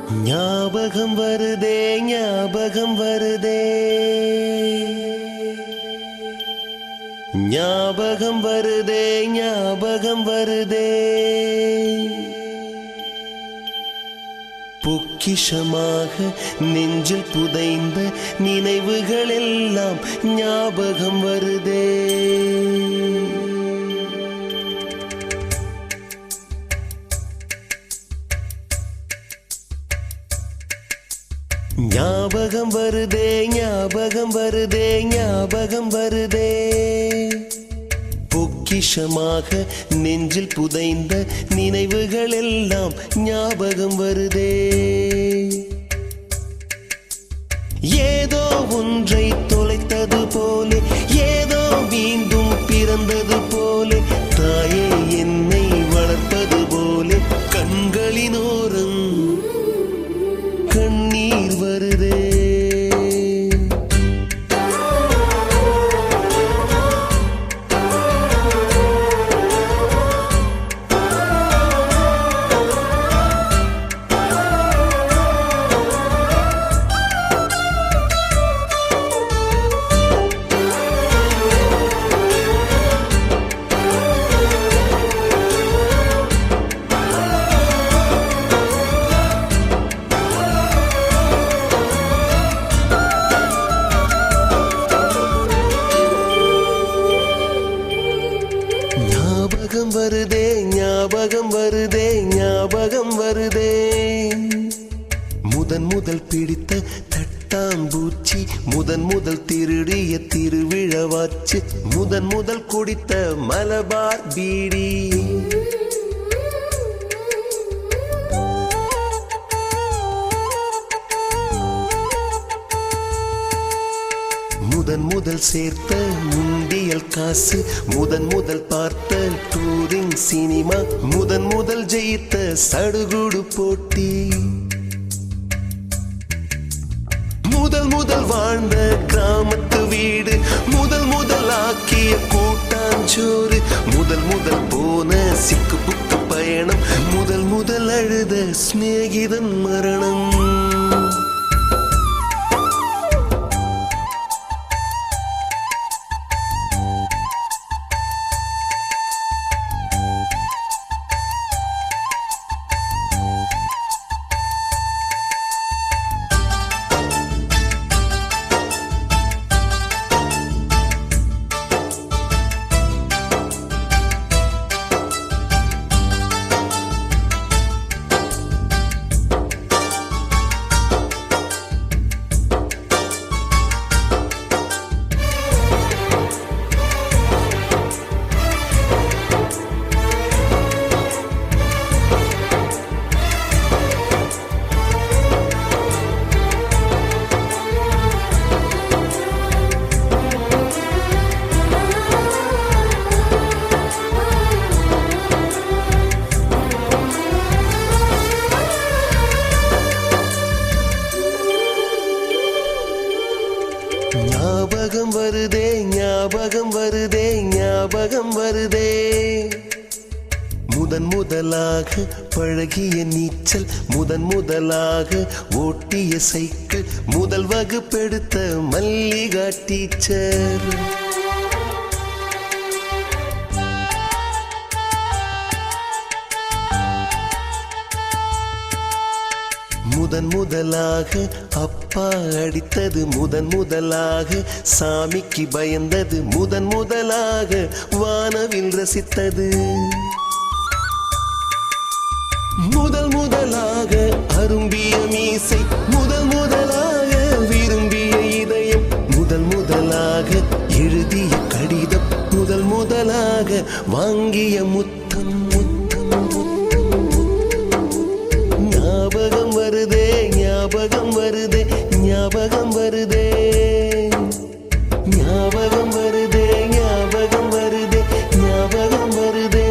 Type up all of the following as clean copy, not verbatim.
ஞாபகம் வருதே ஞாபகம் வருதே ஞாபகம் வருதே ஞாபகம் வருதே பொக்கிஷமாக நெஞ்சில் புதைந்த நினைவுகள் எல்லாம் ஞாபகம் வருதே. ஞாபகம் வருதே ஞாபகம் வருதே ஞாபகம் வருதே பொக்கிஷமாக நெஞ்சில் புதைந்த நினைவுகள் எல்லாம் ஞாபகம் வருதே. ஏதோ ஒன்றை தொலைத்தது போலே ஏதோ மீண்டும் பிறந்தது போலே தாயே என்னை வளர்ப்பது போலே கண்களினோரம் கண்ணீர் வருதே. ஞாபகம் வருதே ஞாபகம் வருதே ஞாபகம் வருதே முதன் முதல் பிடித்த தட்டாம்பூச்சி முதன் முதல் திருடிய திருவிழவாச்சு முதன் முதல் குடித்த மலபார் பீடி முதன் முதல் சேர்த்த முண்டியல் காசு முதன் முதல் பார்த்த டூரிங் சினிமா முதன் முதல் ஜெயித்த சடுகுடு போட்டி முதல் முதல் வாழ்ந்த கிராமத்து வீடு முதல் முதல் ஆக்கிய கூட்டாஞ்சோறு முதல் முதல் போன சிக்கு புக்கு பயணம் முதல் முதல் அழுத சிநேகிதன் மரணம். ஞாபகம் வருதே ஞாபகம் வருதே ஞாபகம் வருதே முதன் முதலாக பழகிய நீச்சல் முதன் முதலாக ஓட்டிய சைக்கிள் முதல் வகுப்பெடுத்த மல்லிகா டீச்சர் முதன் முதலாக அப்பா அடித்தது முதன் முதலாக சாமிக்கு பயந்தது முதன் முதலாக வானவில் ரசித்தது முதல் முதலாக அரும்பிய மீசை முதல் முதலாக விரும்பிய இதயம் முதல் முதலாக எழுதிய கடிதம் முதல் முதலாக வாங்கிய முத்தம் முத்தம் முத்தம் ஞாபகம் வருதே ஞாபகம் வருதே ஞாபகம் வருதே ஞாபகம் வருதே ஞாபகம் வருதே ஞாபகம் வருதே.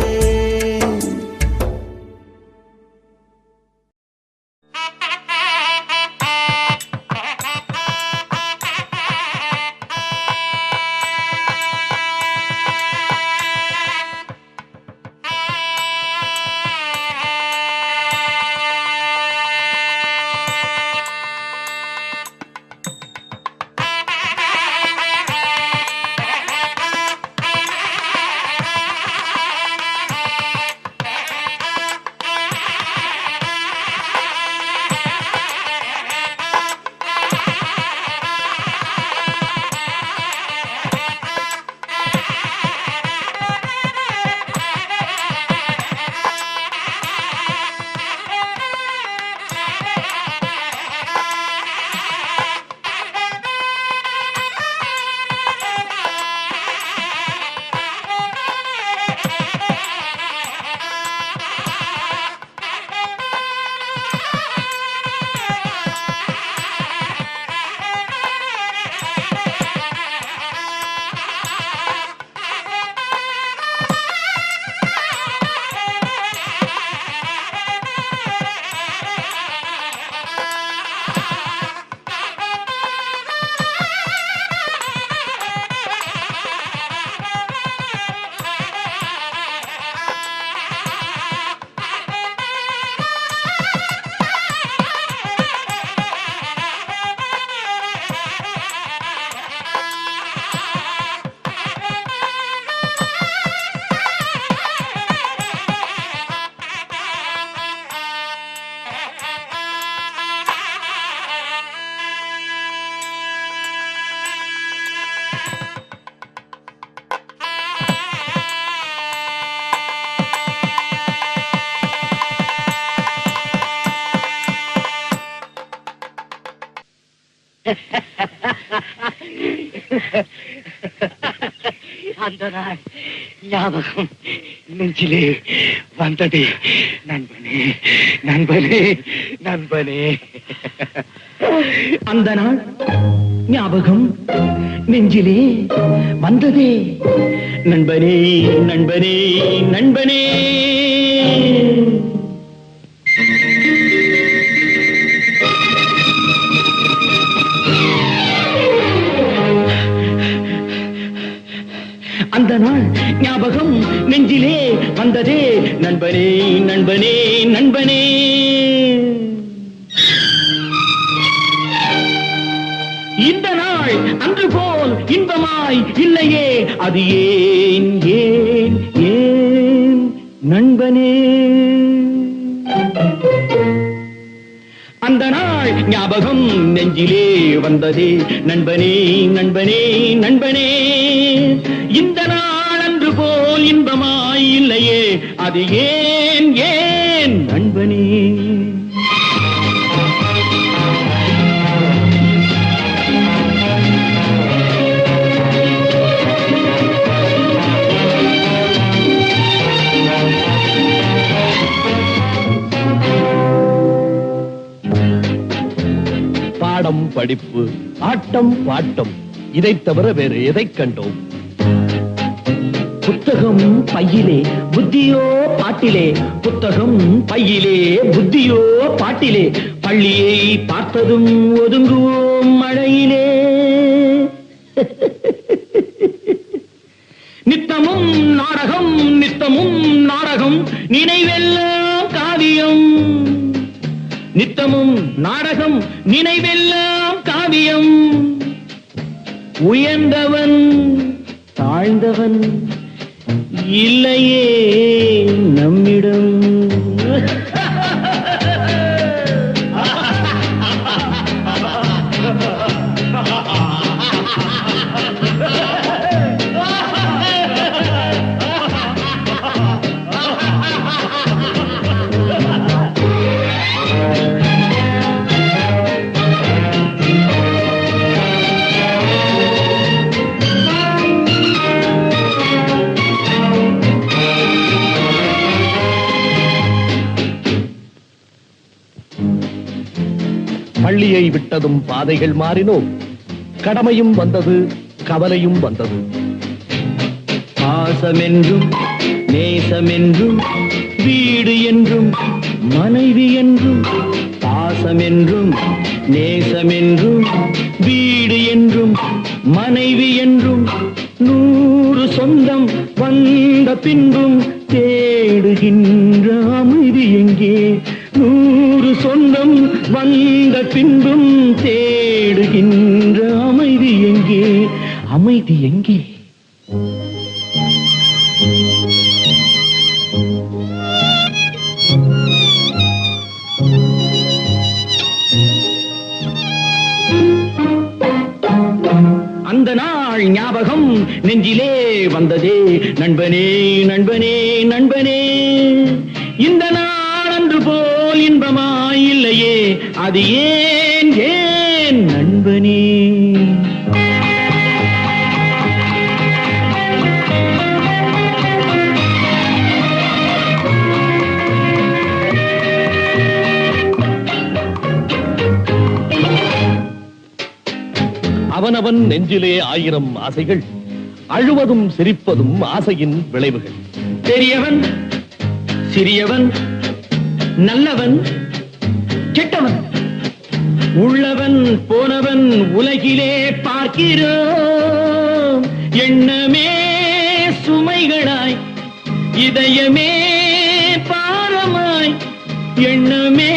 அந்த நாள் ஞாபகம் நெஞ்சிலே வந்தது. நண்பனே நண்பனே நண்பனே, அந்த நாள் ஞாபகம் நெஞ்சிலே வந்ததே. நண்பனே நண்பனே நண்பனே. அந்த நாள் ஞாபகம் நெஞ்சிலே வந்ததே. நண்பனே நண்பனே நண்பனே. இந்த நாள் அன்று போல் இன்பமாய் இல்லையே, அது ஏன் ஏன் ஏன் நண்பனே. அந்த நாள் ஞாபகம் நெஞ்சிலே வந்ததே. நண்பனே நண்பனே நண்பனே. இந்த நாள் அன்று போல் இன்பமாய் இல்லையே, அது ஏன் ஏன் நண்பனே. பாடம் படிப்பு ஆட்டம் பாட்டம், இதை தவிர வேறு எதை கண்டோம்? புத்தகம் பையிலே புத்தியோ பாட்டிலே, புத்தகம் பையிலே புத்தியோ பாட்டிலே. பள்ளியை பார்த்ததும் ஒதுங்குவோம் மழையிலே. நித்தமும் நாடகம் நித்தமும் நாடகம், நினைவெல்லாம் காவியம். நித்தமும் நாடகம் நினைவெல்லாம் காவியம். உயர்ந்தவன் தாழ்ந்தவன் இல்லையே நம்மிடம். பள்ளியை விட்டதும் பாதைகள் மாறினோம். கடமையும் வந்தது, கவலையும் வந்தது. பாசமென்றும் நேசமென்றும் வீடு என்றும் மனைவி என்றும். பாசமென்றும் நேசமென்றும் வீடு என்றும் மனைவி என்றும். 100 சொந்தம் வந்த பின்பும் தேடுகின்ற அமைதி எங்கே? 100 சொந்தம் வந்த பின்பும் தேடுகின்ற அமைதி எங்கே? அமைதி எங்கே? அந்த நாள் ஞாபகம் நெஞ்சிலே வந்ததே. நண்பனே நண்பனே நண்பனே. இந்த நாள் அன்று போல் இன்பமாய் இல்லையே, அது ஏன் ஏன் நண்பனே. அவனவன் நெஞ்சிலே 1000 ஆசைகள், அழுவதும் சிரிப்பதும் ஆசையின் விளைவுகள். பெரியவன் சிறியவன், நல்லவன் கெட்டவன், உள்ளவன் போனவன் உலகிலே பார்க்கிறோம். எண்ணமே சுமைகளாய், இதயமே பாரமாய். எண்ணமே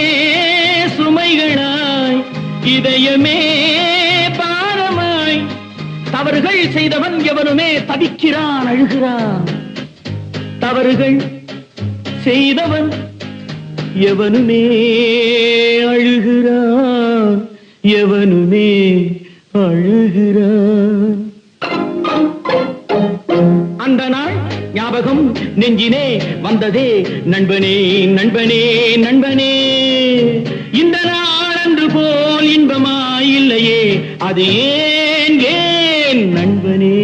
சுமைகளாய், இதயமே பாரமாய். தவறுகள் செய்தவன் எவனுமே தவிக்கிறான், அழுகிறான். தவறுகள் செய்தவன் எவனுமே அழுகிறான், எவனுமே அழுகிறான். அந்த நாள் ஞாபகம் நெஞ்சினே வந்ததே. நண்பனே நண்பனே நண்பனே. இந்த நாள் அன்று போல் இன்பமாய் இல்லையே, அது ஏன் ஏன் என் நண்பனே.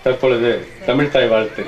தற்பொழுது தமிழ்த்தாய் வாழ்த்து.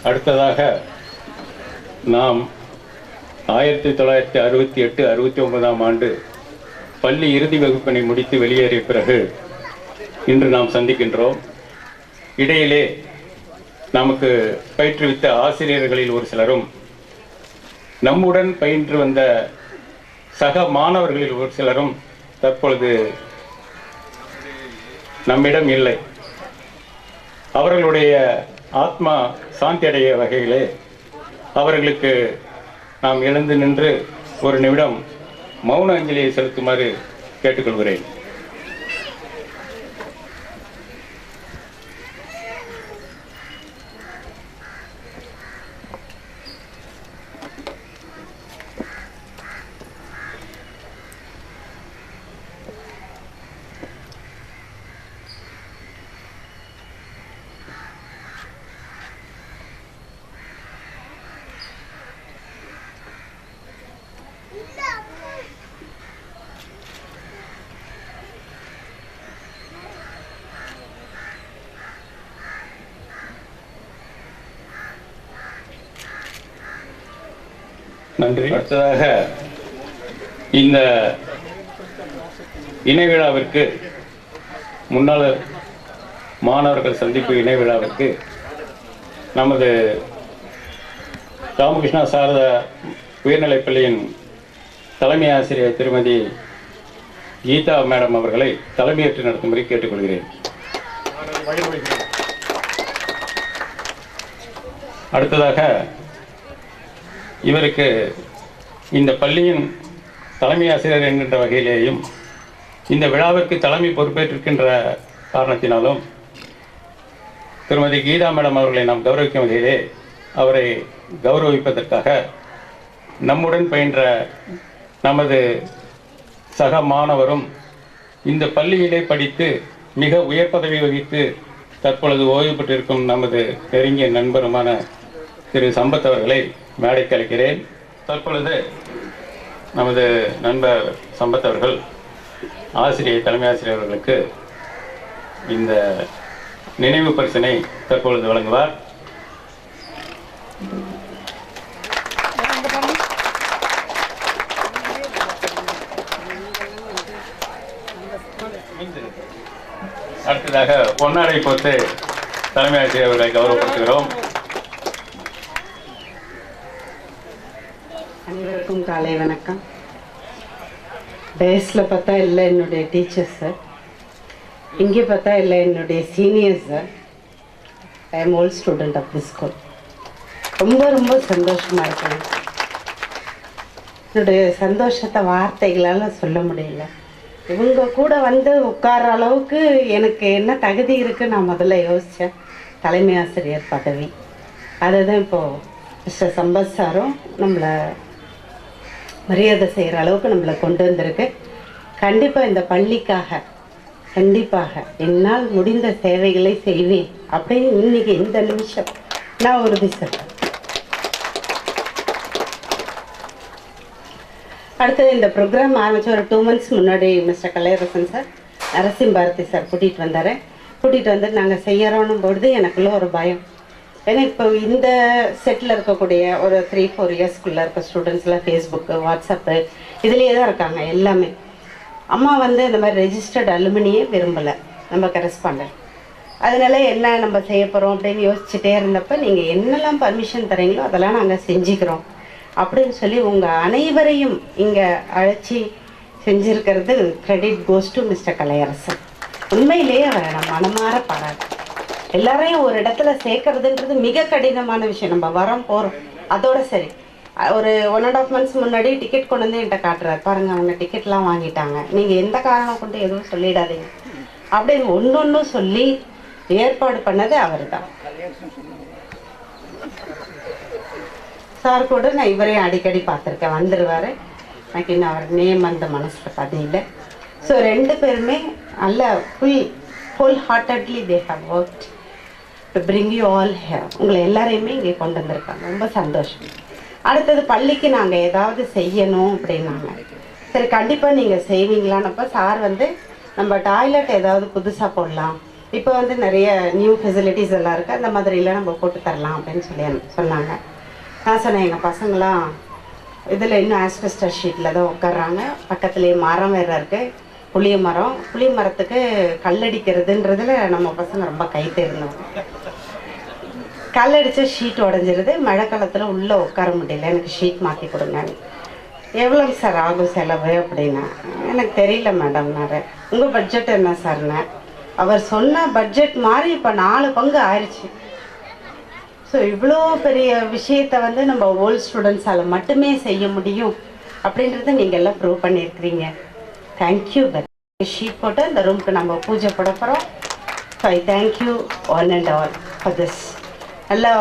அடுத்ததாக நாம் 1968-69 ஆண்டு பள்ளி இறுதி வகுப்பினை முடித்து வெளியேறிய பிறகு இன்று நாம் சந்திக்கின்றோம். இடையிலே நமக்கு பயிற்றுவித்த ஆசிரியர்களில் ஒரு சிலரும், நம்முடன் பயின்று வந்த சக மாணவர்களில் ஒரு சிலரும் தற்பொழுது நம்மிடம் இல்லை. அவர்களுடைய ஆத்மா சாந்தி அடைய வகையிலே அவர்களுக்கு நாம் எழுந்து நின்று ஒரு நிமிடம் மௌன அஞ்சலியை செலுத்துமாறு கேட்டுக்கொள்கிறேன். நன்றி. அடுத்ததாக இந்த இணை விழாவிற்கு, முன்னாள் மாணவர்கள் சந்திப்பு இணை விழாவிற்கு நமது ராமகிருஷ்ணா சாரதா உயர்நிலைப்பள்ளியின் தலைமை ஆசிரியர் திருமதி கீதா மேடம் அவர்களை தலைமையேற்று நடத்தும்படி கேட்டுக்கொள்கிறேன். அடுத்ததாக இவருக்கு இந்த பள்ளியின் தலைமை ஆசிரியர் என்கின்ற வகையிலேயும் இந்த விழாவிற்கு தலைமை பொறுப்பேற்றிருக்கின்ற காரணத்தினாலும் திருமதி கீதா மேடம் அவர்களை நாம் கௌரவிக்கும் வகையிலே அவரை கௌரவிப்பதற்காக நம்முடன் பயின்ற நமது சக மாணவரும் இந்த பள்ளியிலே படித்து மிக உயர் பதவி வகித்து தற்பொழுது ஓய்வு பெற்றிருக்கும் நமது நெருங்கிய நண்பருமான திரு சம்பத் அவர்களை மேடைக்கு அழைக்கிறேன். தற்பொழுது நமது நண்பர் சம்பத் அவர்கள் ஆசிரியர், தலைமை ஆசிரியர் அவர்களுக்கு இந்த நினைவு பரிசினை தற்பொழுது வழங்குவார். அடுத்ததாக பொன்னாடை போட்டு தலைமை ஆசிரியர் அவர்களை கௌரவப்படுத்துகிறோம். அனைவருக்கும் காலை வணக்கம். டேஸில் பார்த்தா இல்லை என்னுடைய டீச்சர்ஸ் சார், இங்கே பார்த்தா இல்லை என்னுடைய seniors sir. I am old student of the school. ரொம்ப ரொம்ப சந்தோஷமாக இருக்கேன். என்னுடைய சந்தோஷத்தை வார்த்தைகளால் சொல்ல முடியல. இவங்க கூட வந்து உட்கார அளவுக்கு எனக்கு என்ன தகுதி இருக்குன்னு நான் முதல்ல யோசித்தேன். தலைமை ஆசிரியர் பதவி, அதை தான் இப்போது மிஸ்டர் சம்பத் சாரும் நம்மளை மரியாதை செய்கிற அளவுக்கு நம்மளை கொண்டு வந்திருக்கு. கண்டிப்பாக இந்த பள்ளிக்காக கண்டிப்பாக என்னால் முடிந்த சேவைகளை செய்வேன் அப்படின்னு இன்னைக்கு இந்த நிமிஷம் நான் உறுதி சொல்கிறேன். அடுத்தது இந்த ப்ரோக்ராம் ஆரம்பித்த ஒரு 2 months முன்னாடி mister Kalaiyarasan sir, Narasim Bharathi sir கூட்டிகிட்டு வந்தார். கூட்டிகிட்டு வந்து நாங்கள் செய்யறோன்னும் பொழுது எனக்குள்ள ஒரு பயம், ஏன்னா இப்போ இந்த செட்டில் இருக்கக்கூடிய ஒரு 3-4 இயர்ஸ்க்குள்ளே இருக்க ஸ்டூடெண்ட்ஸ்லாம் ஃபேஸ்புக்கு, வாட்ஸ்அப்பு இதுலேயே தான் இருக்காங்க எல்லாமே. அம்மா வந்து இந்த மாதிரி ரெஜிஸ்டர்ட் அலுமினியே விரும்பலை நம்ம கரஸ்பாண்டன்ட். அதனால என்ன நம்ம செய்ய போகிறோம் அப்படின்னு யோசிச்சுட்டே இருந்தப்போ, நீங்கள் என்னெல்லாம் பர்மிஷன் தரீங்களோ அதெல்லாம் நாங்கள் செஞ்சுக்கிறோம் அப்படின்னு சொல்லி உங்கள் அனைவரையும் இங்கே அழைச்சி செஞ்சுருக்கிறது credit goes to mister Kalaiyarasan. உண்மையிலேயே அவரை நான் மனமாற பாராட்டு. எல்லாரையும் ஒரு இடத்துல சேர்க்கறதுன்றது மிக கடினமான விஷயம். நம்ம வரோம் போகிறோம் அதோட சரி. ஒரு 1.5 months முன்னாடி டிக்கெட் கொண்டு வந்து என்கிட்ட காட்டுறாரு, பாருங்கள் அவங்க டிக்கெட்லாம் வாங்கிட்டாங்க, நீங்கள் எந்த காரணம் கொண்டு எதுவும் சொல்லிடாதீங்க அப்படின்னு ஒன்று சொல்லி ஏற்பாடு பண்ணது அவர் தான். சார் கூட நான் இவரையும் அடிக்கடி பார்த்துருக்கேன், வந்துடுவார். எனக்கு இன்னும் அவர் நேம் அந்த மனசில் பதில. ஸோ 2 பேருமே நல்ல full heartedly they have worked to bring you all here. உங்களை எல்லாரையுமே இங்கே கொண்டு வந்திருக்காங்க, ரொம்ப சந்தோஷம். அடுத்தது பள்ளிக்கு நாங்கள் ஏதாவது செய்யணும் அப்படின்னாங்க. சரி கண்டிப்பாக நீங்கள் செய்வீங்களான்னப்போ சார் வந்து நம்ம டாய்லெட் ஏதாவது புதுசாக போடலாம், இப்போ வந்து நிறைய நியூ ஃபெசிலிட்டிஸ் எல்லாம் இருக்குது, அந்த மாதிரிலாம் நம்ம போட்டு தரலாம் அப்படின்னு சொன்னாங்க. நான் சொன்னேன், எங்கள் பசங்களாம் இதில் இன்னும் ஆஸ்பெஸ்டர் ஷீட்டில் தான் உட்கார்றாங்க, பக்கத்துலேயே மரம் வேறு இருக்குது, புளிய மரத்துக்கு கல்லடிக்கிறதுன்றதுல நம்ம பசங்க ரொம்ப கை தேர்ந்தோம். கல்லடிச்சா ஷீட் உடஞ்சிருது, மழை காலத்தில் உள்ளே உட்கார முடியல, எனக்கு ஷீட் மாற்றி கொடுங்க. எவ்வளோங்க சார் ஆகும் செலவு அப்படின்னா, எனக்கு தெரியல மேடம்னாரு. உங்கள் பட்ஜெட் என்ன சார்னு. அவர் சொன்ன பட்ஜெட் மாதிரி இப்போ 4 பங்கு ஆயிடுச்சு. ஸோ இவ்வளோ பெரிய விஷயத்தை வந்து நம்ம ஓல்டு ஸ்டூடெண்ட்ஸால் மட்டுமே செய்ய முடியும் அப்படின்றத நீங்கள் எல்லாம் ப்ரூவ் பண்ணியிருக்கிறீங்க. தேங்க்யூ. ஷீட் போட்டு இந்த ரூமுக்கு நம்ம பூஜை போட போகிறோம். So I thank you one and all for this. நல்லா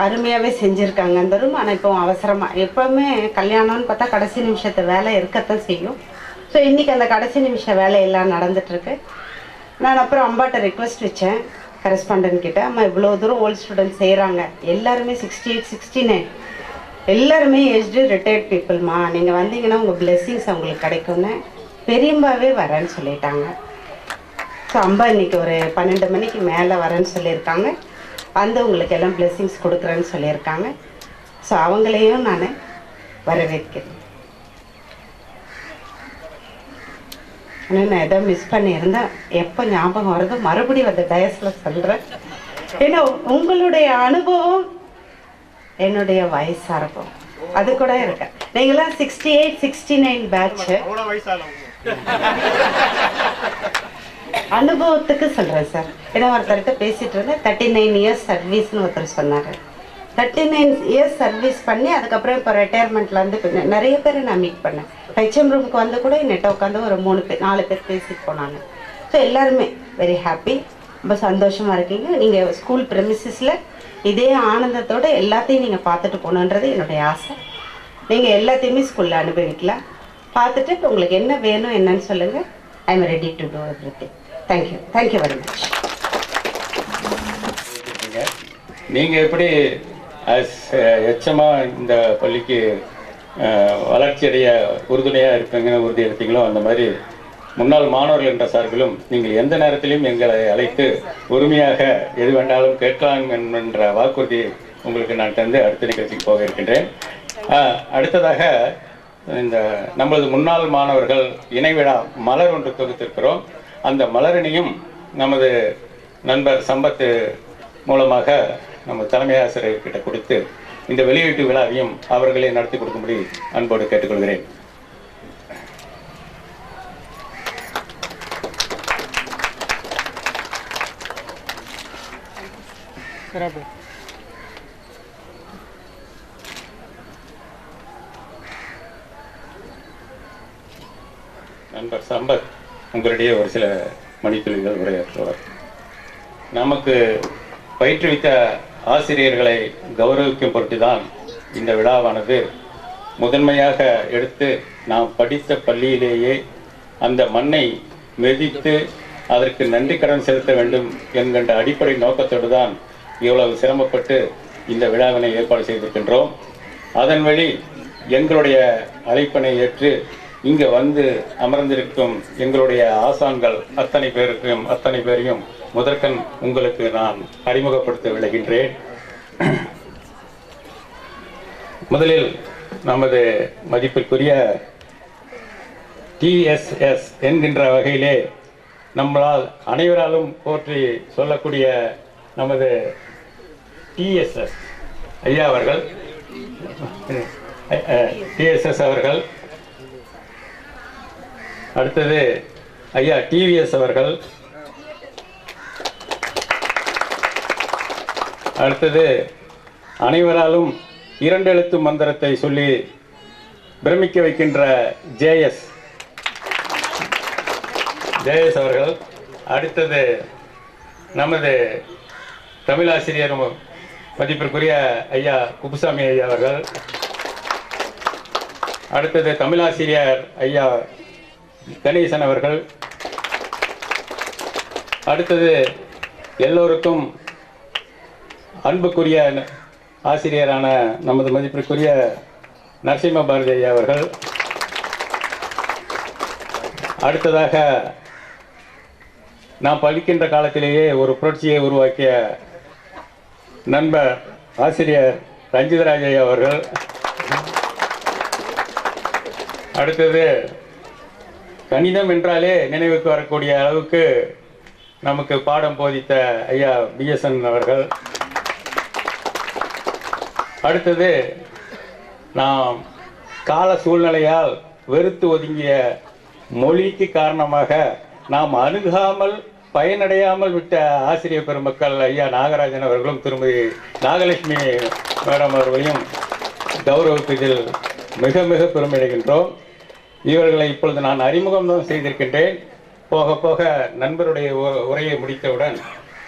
அருமையாகவே செஞ்சுருக்காங்க அந்த ரூம். ஆனால் இப்போ அவசரமாக எப்போவுமே கல்யாணம்னு பார்த்தா கடைசி நிமிஷத்து வேலை இருக்கத்தான் செய்யும். ஸோ இன்றைக்கி அந்த கடைசி நிமிஷ வேலையெல்லாம் நடந்துகிட்ருக்கு. நான் அப்புறம் அம்பாட்ட ரிக்வெஸ்ட் வச்சேன் கரஸ்பாண்டன்ட் கிட்ட, அம்மா இவ்வளோ தூரம் ஓல்டு ஸ்டூடெண்ட் செய்கிறாங்க, எல்லாருமே 68, 69 எல்லாருமே ஏஜ்டு ரிட்டையர்ட் பீப்புள்மா, நீங்கள் வந்தீங்கன்னா உங்கள் பிளெஸ்ஸிங்ஸ் அவங்களுக்கு கிடைக்கும்னு பெரியம்பாவே வரேன்னு சொல்லிட்டாங்க. ஸோ அம்பா இன்றைக்கி ஒரு 12 மணிக்கு மேலே வரேன்னு சொல்லியிருக்காங்க, வந்து உங்களுக்கு எல்லாம் பிளெஸ்ஸிங்ஸ் கொடுக்குறேன்னு சொல்லியிருக்காங்க. ஸோ அவங்களையும் நான் வரவேற்கிறேன். ஆனால் நான் எதோ மிஸ் பண்ணியிருந்தேன், எப்போ ஞாபகம் வருதோ மறுபடியும் அந்த டயஸில் சொல்கிறேன். ஏன்னா உங்களுடைய அனுபவம் என்னுடைய வயசாக இருக்கும், அது கூட இருக்கு. நீங்களாம் 68, 69 பேட்சு. அனுபவத்துக்கு சொல்கிறேன் சார். ஏன்னா ஒருத்தர்கிட்ட பேசிகிட்டு இருந்தேன், 39 இயர்ஸ் சர்வீஸ்னு ஒருத்தர் சொன்னார். 39 இயர்ஸ் சர்வீஸ் பண்ணி அதுக்கப்புறம் இப்போ ரிட்டையர்மெண்ட்டில் வந்து நிறைய பேரை நான் மீட் பண்ணேன். ஹெச்எம் ரூமுக்கு வந்து கூட நெட்டை உட்காந்து ஒரு 4 பேர் பேசிட்டு போனாங்க. ஸோ எல்லாருமே வெரி ஹாப்பி, ரொம்ப சந்தோஷமாக இருக்கீங்க. நீங்கள் ஸ்கூல் ப்ரெமிசஸில் இதே ஆனந்தத்தோடு எல்லாத்தையும் நீங்கள் பார்த்துட்டு போகணுன்றது என்னுடைய ஆசை. நீங்கள் எல்லாத்தையுமே ஸ்கூலில் அனுபவிக்கலாம். பார்த்துட்டு இப்போ உங்களுக்கு என்ன வேணும் என்னன்னு சொல்லுங்கள். I am ready to do everything. Thank you very much. நீங்கள் எப்படி எச்சமாக இந்த பள்ளிக்கு வளர்ச்சியடைய உறுதுணையாக இருப்பீங்கன்னு உறுதி எடுத்தீங்களோ, அந்த மாதிரி முன்னாள் மாணவர்கள் என்ற சார்பிலும் நீங்கள் எந்த நேரத்திலும் எங்களை அழைத்து உரிமையாக எது வேண்டாலும் கேட்கலாம் என்ற வாக்குறுதி உங்களுக்கு நான் தந்து அடுத்த நிகழ்ச்சிக்கு போக இருக்கின்றேன். அடுத்ததாக இந்த நமது முன்னாள் மாணவர்கள் இணைவிழா மலர் ஒன்று தொகுத்திருக்கிறோம். அந்த மலரினையும் நமது நண்பர் சம்பத்து மூலமாக நம்ம தலைமை ஆசிரியர்கிட்ட கொடுத்து இந்த வெளியீட்டு விழாவையும் அவர்களே நடத்தி கொடுக்கும்படி அன்போடு கேட்டுக்கொள்கிறேன். நண்பர் சம்பத் உங்களிடையே ஒரு சில மணித்துளிகள் உரையாற்றுவார். நமக்கு பயிற்றுவித்த ஆசிரியர்களை கௌரவிக்கும் பொருட்டுதான் இந்த விழாவானது முதன்மையாக எடுத்து நாம் படித்த பள்ளியிலேயே அந்த மண்ணை மெதித்து அதற்கு நன்றி கடன் செலுத்த வேண்டும் என்கின்ற அடிப்படை நோக்கத்தோடு தான் இவ்வளவு சிரமப்பட்டு இந்த விழாவினை ஏற்பாடு செய்திருக்கின்றோம். அதன் வழி எங்களுடைய அழைப்பினை ஏற்று இங்கே வந்து அமர்ந்திருக்கும் எங்களுடைய ஆசான்கள் அத்தனை பேரையும் முதற்கண் உங்களுக்கு நான் அறிமுகப்படுத்த விளைகின்றேன். முதலில் நமது மதிப்பிற்குரிய TSS என்கின்ற வகையிலே நம்மளால் அனைவராலும் போற்றி சொல்லக்கூடிய நமது TSS ஐயா அவர்கள், TSS அவர்கள், அடுத்தது ஐயா TVS அவர்கள், அடுத்தது அனைவராலும் 2 எழுத்து மந்திரத்தை சொல்லி பிரமிக்க வைக்கின்ற JS அவர்கள், அடுத்தது நமது தமிழாசிரியர் மதிப்பிற்குரிய ஐயா குப்புசாமி ஐயா அவர்கள், அடுத்தது தமிழாசிரியர் ஐயா கணேசன் அவர்கள், அடுத்தது எல்லோருக்கும் அன்புக்குரிய ஆசிரியரான நமது மதிப்பிற்குரிய நரசிம்ம பாரதி ஐயா அவர்கள், அடுத்ததாக நாம் படிக்கின்ற காலத்திலேயே ஒரு புரட்சியை உருவாக்கிய நண்பர் ஆசிரியர் ரஞ்சிதராஜ் ஐயா அவர்கள், அடுத்தது கணிதம் என்றாலே நினைவுக்கு வரக்கூடிய அளவுக்கு நமக்கு பாடம் போதித்த ஐயா BSN அவர்கள், அடுத்தது நாம் கால சூழ்நிலையால் வெறுத்து ஒதுங்கிய மொழிக்கு காரணமாக நாம் அணுகாமல் பயனடையாமல் விட்ட ஆசிரியர் பெருமக்கள் ஐயா நாகராஜன் அவர்களும் திருமதி நாகலட்சுமி மேடம் அவர்களையும் கௌரவிப்பதில் மிக மிக பெருமையடைகின்றோம். இவர்களை இப்பொழுது நான் அறிமுகம் தான் செய்திருக்கின்றேன். போக போக நண்பருடைய உரையை முடித்தவுடன்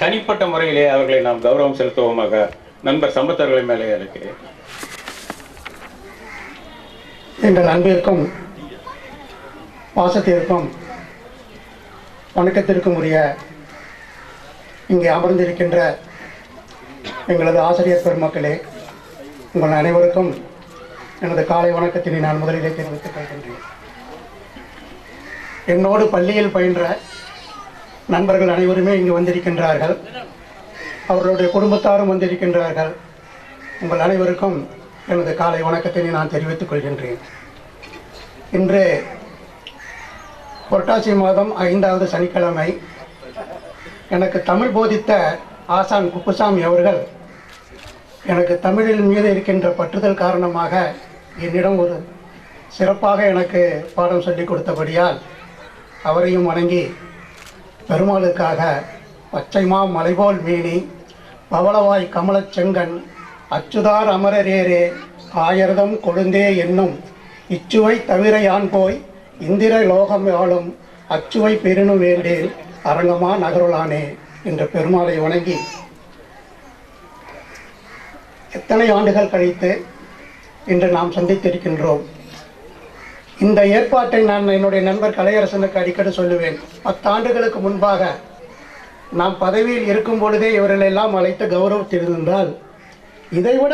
தனிப்பட்ட முறையிலே அவர்களை நாம் கௌரவம் செலுத்துவோமாக நண்பர் சம்பத்தவர்களை மேலே அழைக்கிறேன். எங்கள் அன்பிற்கும் பாசத்திற்கும் வணக்கத்திற்கும் உரிய இங்கே அமர்ந்திருக்கின்ற எங்களது ஆசிரியர் பெருமக்களே, உங்கள் அனைவருக்கும் எனது காலை வணக்கத்தினை நான் முதலிலே தெரிவித்துக் கொள்கின்றேன். என்னோடு பள்ளியில் பயின்ற நண்பர்கள் அனைவருமே இங்கு வந்திருக்கின்றார்கள். அவர்களுடைய குடும்பத்தாரும் வந்திருக்கின்றார்கள். உங்கள் அனைவருக்கும் எனது காலை வணக்கத்தினை நான் தெரிவித்துக் கொள்கின்றேன். இன்று புரட்டாசி மாதம் 5வது சனிக்கிழமை எனக்கு தமிழ் போதித்த ஆசான் குப்புசாமி அவர்கள் எனக்கு தமிழின் மீது இருக்கின்ற பற்றுதல் காரணமாக என்னிடம் ஒரு சிறப்பாக எனக்கு பாடம் சொல்லிக் கொடுத்தபடியால் அவரையும் வணங்கி பெருமாளுக்காக பச்சைமா மலைபோல் மீனி பவளவாய் கமலச் செங்கன் அச்சுதார் அமரரேரே ஆயர்தம் கொழுந்தே என்னும் இச்சுவை தவிர யான் போய் இந்திர லோகம் ஆளும் அச்சுவை பெருணு வேண்டேன் அரங்கமா நகருளானே என்ற பெருமாளை வணங்கி எத்தனை ஆண்டுகள் கழித்து இன்று நாம் சந்தித்திருக்கின்றோம். இந்த ஏற்பாட்டை நான் என்னுடைய நண்பர் கலையரசனுக்கு அடிக்கடி சொல்லுவேன். 10 ஆண்டுகளுக்கு முன்பாக நாம் பதவியில் இருக்கும் பொழுதே இவர்களெல்லாம் அழைத்து கௌரவித்திருந்தால் இதைவிட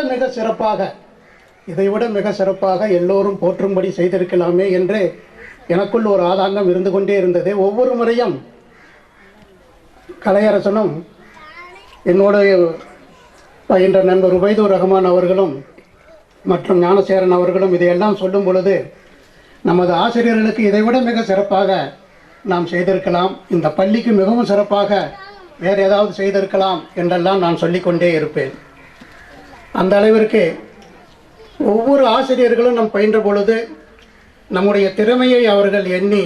மிக சிறப்பாக எல்லோரும் போற்றும்படி செய்திருக்கலாமே என்று எனக்குள் ஒரு ஆதங்கம் இருந்து கொண்டே இருந்தது. ஒவ்வொரு முறையும் கலையரசனும் என்னோட பயின்ற நண்பர் உபைதுர் ரஹ்மான் அவர்களும் மற்றும் ஞானசேரன் அவர்களும் இதையெல்லாம் சொல்லும் பொழுது நமது ஆசிரியர்களுக்கு இதைவிட மிக சிறப்பாக நாம் செய்திருக்கலாம், இந்த பள்ளிக்கு மிகவும் சிறப்பாக வேறு ஏதாவது செய்திருக்கலாம் என்றெல்லாம் நான் சொல்லிக்கொண்டே இருப்பேன். அந்த அளவிற்கு ஒவ்வொரு ஆசிரியர்களும் நாம் பயின்ற பொழுது நம்முடைய திறமையை அவர்கள் எண்ணி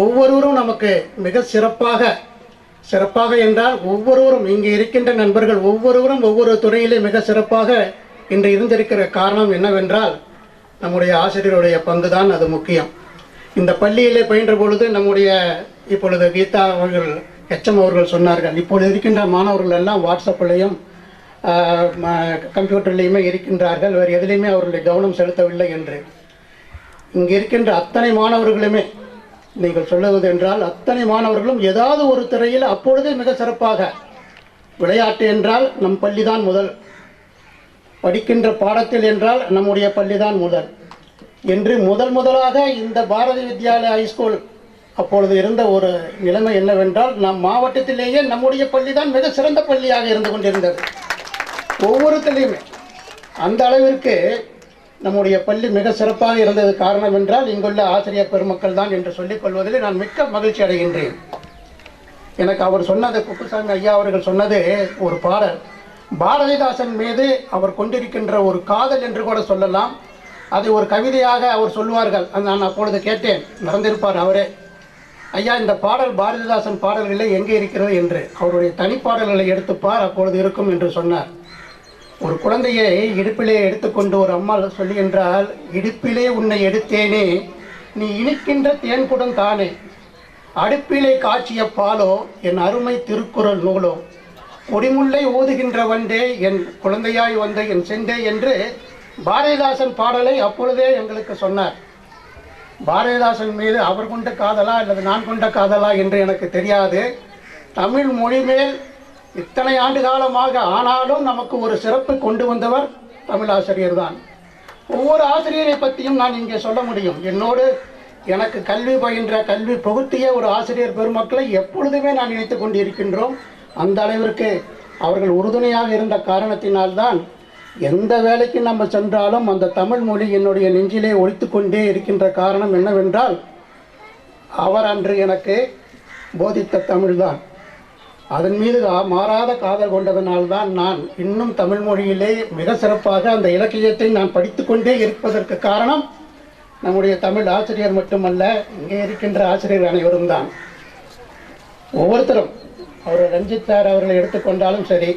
ஒவ்வொருவரும் நமக்கு மிக சிறப்பாக என்றால் ஒவ்வொருவரும் இங்கே இருக்கின்ற நண்பர்கள் ஒவ்வொருவரும் ஒவ்வொரு துறையிலே மிக சிறப்பாக இன்று இருந்திருக்கிற காரணம் என்னவென்றால் நம்முடைய ஆசிரியருடைய பங்கு தான் அது முக்கியம். இந்த பள்ளியிலே பயின்ற பொழுது நம்முடைய இப்பொழுது கீதா அவர்கள் HM அவர்கள் சொன்னார்கள், இப்பொழுது இருக்கின்ற மாணவர்கள் எல்லாம் வாட்ஸ்அப்லையும் கம்ப்யூட்டர்லேயுமே இருக்கின்றார்கள், வேறு எதிலையுமே அவர்களுடைய கவனம் செலுத்தவில்லை என்று. இங்கே இருக்கின்ற அத்தனை மாணவர்களுமே நீங்கள் சொல்லுவது என்றால் அத்தனை மாணவர்களும் ஏதாவது ஒரு துறையில் அப்பொழுதே மிக சிறப்பாக, விளையாட்டு என்றால் நம் பள்ளி தான் முதல், படிக்கின்ற பாடத்தில் என்றால் நம்முடைய பள்ளி தான் முதல் என்று முதலாக இந்த பாரதி வித்யாலயா ஹைஸ்கூல் அப்பொழுது இருந்த ஒரு நிலைமை என்னவென்றால் நம் மாவட்டத்திலேயே நம்முடைய பள்ளி தான் மிக சிறந்த பள்ளியாக இருந்து கொண்டிருந்தது. ஒவ்வொருத்திலையுமே அந்த அளவிற்கு நம்முடைய பள்ளி மிக சிறப்பாக இருந்தது. காரணம் என்றால் இங்குள்ள ஆசிரியர் பெருமக்கள் தான் என்று சொல்லிக் கொள்வதில் நான் மிக்க மகிழ்ச்சி அடைகின்றேன். எனக்கு அவர் சொன்னது, குப்புசாமி ஐயா அவர்கள் சொன்னது ஒரு பாடல், பாரதிதாசன் மீது அவர் கொண்டிருக்கின்ற ஒரு காதல் என்று கூட சொல்லலாம். அதை ஒரு கவிதையாக அவர் சொல்லுவார்கள். நான் அப்பொழுது கேட்டேன், மறந்திருப்பார் அவரே, ஐயா இந்த பாடல் பாரதிதாசன் பாடல்களே எங்கே இருக்கிறது என்று. அவருடைய தனிப்பாடல்களை எடுத்துப்பார், அப்பொழுது இருக்கும் என்று சொன்னார். ஒரு குழந்தையை இடுப்பிலே எடுத்துக்கொண்டு ஒரு அம்மா சொல்லுகின்றால், இடுப்பிலே உன்னை எடுத்தேனே நீ இனிக்கின்ற தேன்குடம் தானே, அடுப்பிலே காய்ச்சிய பாலோ என் அருமை திருக்குறள் நூலோ, கொடிமுல்லை ஊதுகின்ற வண்டே என் குழந்தையாய் வந்த என் செண்டே என்று பாரதிதாசன் பாடலை அப்பொழுதே எங்களுக்கு சொன்னார். பாரதிதாசன் மீது அவர் கொண்ட காதலா அல்லது நான் கொண்ட காதலா என்று எனக்கு தெரியாது. தமிழ் மொழி மேல் இத்தனை ஆண்டு காலமாக ஆனாலும் நமக்கு ஒரு சிறப்பு கொண்டு வந்தவர் தமிழாசிரியர் தான். ஒவ்வொரு ஆசிரியரை பற்றியும் நான் இங்கே சொல்ல முடியும். என்னோடு எனக்கு கல்வி பயின்ற கல்வி புகுத்திய ஒரு ஆசிரியர் பெருமக்களை எப்பொழுதுமே நான் நினைத்து கொண்டிருக்கின்றோம். அந்த அளவிற்கு அவர்கள் உறுதுணையாக இருந்த காரணத்தினால்தான் எந்த வேலைக்கு நம்ம சென்றாலும் அந்த தமிழ் மொழி என்னுடைய நெஞ்சிலே ஒலித்து கொண்டே இருக்கின்ற காரணம் என்னவென்றால், அவர் அன்று எனக்கு போதித்த தமிழ்தான். அதன் மீது மாறாத காதல் கொண்டதனால்தான் நான் இன்னும் தமிழ் மொழியிலே மிக சிறப்பாக அந்த இலக்கியத்தை நான் படித்து கொண்டே இருப்பதற்கு காரணம் நம்முடைய தமிழ் ஆசிரியர் மட்டுமல்ல, இங்கே இருக்கின்ற ஆசிரியர் அனைவரும் தான். ஒவ்வொருத்தரும் அவர் ரஞ்சித் சார் அவர்களை எடுத்துக்கொண்டாலும் சரி,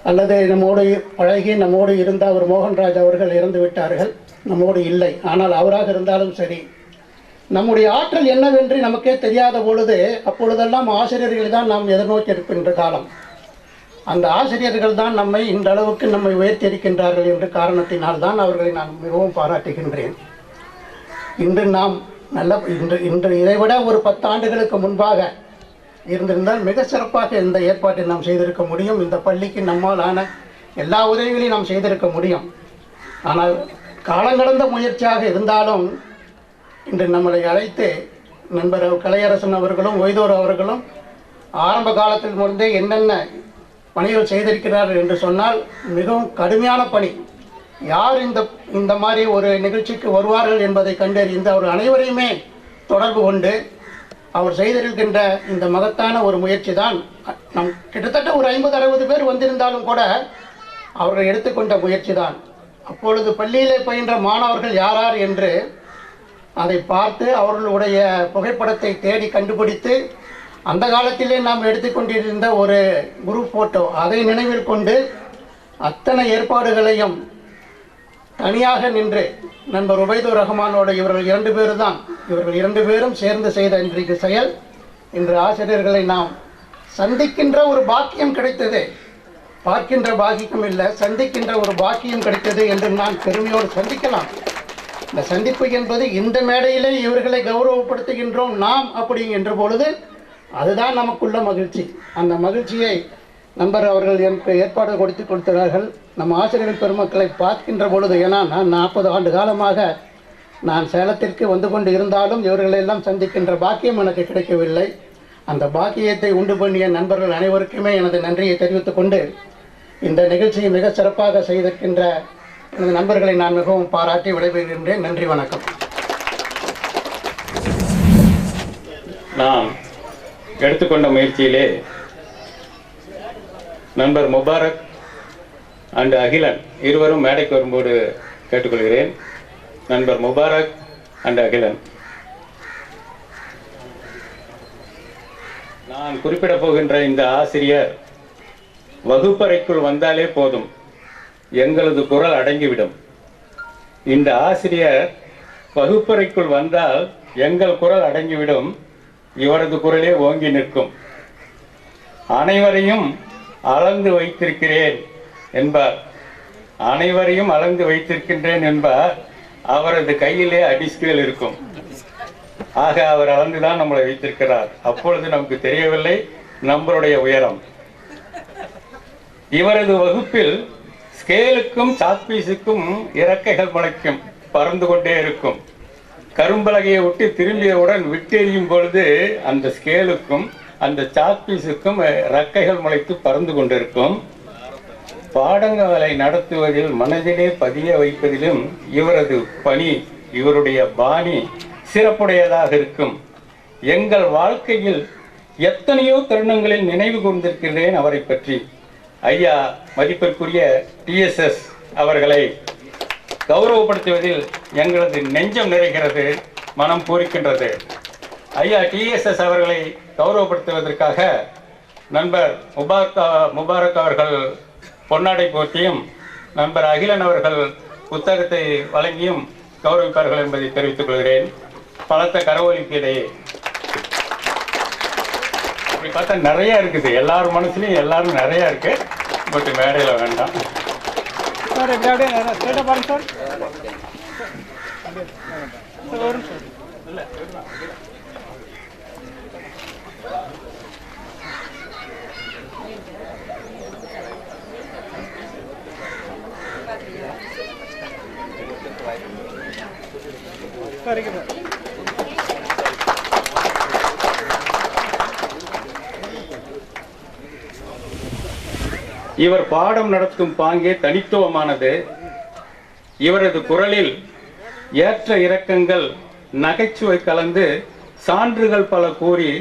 அல்லது நம்மோடு பழகி நம்மோடு இருந்த அவர் மோகன்ராஜ் அவர்கள் இறந்து விட்டார்கள், நம்மோடு இல்லை. ஆனால் அவராக இருந்தாலும் சரி, நம்முடைய ஆற்றல் என்னவென்று நமக்கே தெரியாத பொழுது அப்பொழுதெல்லாம் ஆசிரியர்களை தான் நாம் எதிர்நோக்கி இருக்கின்ற காலம். அந்த ஆசிரியர்கள் தான் நம்மை இந்த அளவுக்கு நம்மை உயர்த்தியிருக்கின்றார்கள் என்ற காரணத்தினால் தான் அவர்களை நான் மிகவும் பாராட்டுகின்றேன். இன்று நாம் இன்று இதைவிட ஒரு 10 ஆண்டுகளுக்கு முன்பாக இருந்திருந்தால் மிக சிறப்பாக இந்த ஏற்பாட்டை நாம் செய்திருக்க முடியும். இந்த பள்ளிக்கு நம்மால் ஆன எல்லா உதவிகளையும் நாம் செய்திருக்க முடியும். ஆனால் காலங்கடந்த முயற்சியாக இருந்தாலும் இன்று நம்மளை அழைத்து நண்பர் கலையரசன் அவர்களும் ஒய்தோர் அவர்களும் ஆரம்ப காலத்தில் இருந்தே என்னென்ன பணிகள் செய்திருக்கிறார்கள் என்று சொன்னால் மிகவும் கடுமையான பணி. யார் இந்த மாதிரி ஒரு நிகழ்ச்சிக்கு வருவார்கள் என்பதை கண்டறிந்து அவர் அனைவரையுமே தொடர்பு கொண்டு அவர் செய்திருக்கின்ற இந்த மகத்தான ஒரு முயற்சி தான். நம் கிட்டத்தட்ட ஒரு 50-60 பேர் வந்திருந்தாலும் கூட அவர்கள் எடுத்துக்கொண்ட முயற்சி தான். அப்பொழுது பள்ளியிலே பயின்ற மாணவர்கள் யார் என்று அதை பார்த்து அவர்களுடைய புகைப்படத்தை தேடி கண்டுபிடித்து அந்த காலத்திலே நாம் எடுத்துக்கொண்டிருந்த ஒரு குரூப் போட்டோ அதை நினைவில் கொண்டு அத்தனை ஏற்பாடுகளையும் தனியாக நின்று நண்பர் உபைதுர் ரஹ்மானோட இவர்கள் 2 பேர் தான், இவர்கள் 2 பேரும் சேர்ந்து செய்த இன்றைக்கு செயல் இன்று ஆசிரியர்களை நாம் சந்திக்கின்ற ஒரு பாக்கியம் கிடைத்தது. பார்க்கின்ற பாக்கியம் இல்லை, சந்திக்கின்ற ஒரு பாக்கியம் கிடைத்தது என்று நான் பெருமையோடு சந்திக்கலாம். இந்த சந்திப்பு என்பது இந்த மேடையிலே இவர்களை கௌரவப்படுத்துகின்றோம் நாம் அப்படிங்கின்ற பொழுது அதுதான் நமக்குள்ள மகிழ்ச்சி. அந்த மகிழ்ச்சியை நண்பர் அவர்கள் எனக்கு ஏற்பாடு கொடுத்தார்கள். நம்ம ஆசிரியர் பெருமக்களை பார்க்கின்ற பொழுது, ஏன்னா நான் 40 ஆண்டு காலமாக நான் சேலத்திற்கு வந்து கொண்டு இருந்தாலும் இவர்களெல்லாம் சந்திக்கின்ற பாக்கியம் எனக்கு கிடைக்கவில்லை. அந்த பாக்கியத்தை உண்டு பண்ணிய நண்பர்கள் அனைவருக்குமே எனது நன்றியை தெரிவித்துக் கொண்டு இந்த நிகழ்ச்சியை மிக சிறப்பாக செய்திருக்கின்ற எனது நண்பர்களை நான் மிகவும் பாராட்டி விடைபெறுகின்றேன். நன்றி, வணக்கம். நாம் எடுத்துக்கொண்ட முயற்சியிலே நண்பர் முபாரக் அண்ட் அகிலன் இருவரும் மேடைக்கு வரும்போது கேட்டுக்கொள்கிறேன். நண்பர் முபாரக் அண்ட் அகிலன். நான் குறிப்பிட போகின்ற இந்த ஆசிரியர் வகுப்பறைக்குள் வந்தாலே போதும், எங்களது குரல் அடங்கிவிடும். இந்த ஆசிரியர் வகுப்பறைக்குள் வந்தால் எங்கள் குரல் அடங்கிவிடும், இவரது குரலே ஓங்கி நிற்கும். அனைவரையும் அளந்து வைத்திருக்கிறேன் என்பார். அனைவரையும் அளந்து வைத்திருக்கின்றேன் என்பார். அவரது கையிலே அடிஸ்கேல் இருக்கும். ஆக அவர் அளந்துதான் நம்மளை வைத்திருக்கிறார். அப்பொழுது நமக்கு தெரியவில்லை நம்மளுடைய உயரம். இவரது வகுப்பில் ஸ்கேலுக்கும் சாக்பீஸுக்கும் இறக்கைகள் முளைக்கும், பறந்து கொண்டே இருக்கும். கரும்பலகையை விட்டு திரும்பியவுடன் விட்டெறியும் பொழுது அந்த ஸ்கேலுக்கும் அந்த சாக்பீஸுக்கும் இறக்கைகள் முளைத்து பறந்து கொண்டிருக்கும். பாடங்களை நடத்துவதில் மனதிலே பதிய வைப்பதிலும் இவரது பணி, இவருடைய பாணி சிறப்புடையதாக இருக்கும். எங்கள் வாழ்க்கையில் எத்தனையோ தருணங்களில் நினைவு கொண்டிருக்கிறேன் அவரை பற்றி. ஐயா மதிப்பிற்குரிய TSS அவர்களை கௌரவப்படுத்துவதில் எங்களது நெஞ்சம் நிறைகிறது, மனம் பூரிக்கின்றது. ஐயா TSS அவர்களை கௌரவப்படுத்துவதற்காக நண்பர் முபாரக் அவர்கள் பொன்னாடை போட்டியும், நண்பர் அகிலன் அவர்கள் புத்தகத்தை வழங்கியும் கௌரவிப்பார்கள் என்பதை தெரிவித்துக் கொள்கிறேன். பலத்த கரவொலிக்கு இடையே அப்படி பார்த்தா நிறைய இருக்குது, எல்லாரும் மனசுலையும் எல்லாரும் நிறைய இருக்கு. பட் மேடையில் வேண்டாம். இவர் பாடம் நடத்தும் பாங்கே தனித்துவமானது. இவரது குரலில் ஏற்ற இறக்கங்கள், நகைச்சுவை கலந்து சான்றுகள் பல கூறி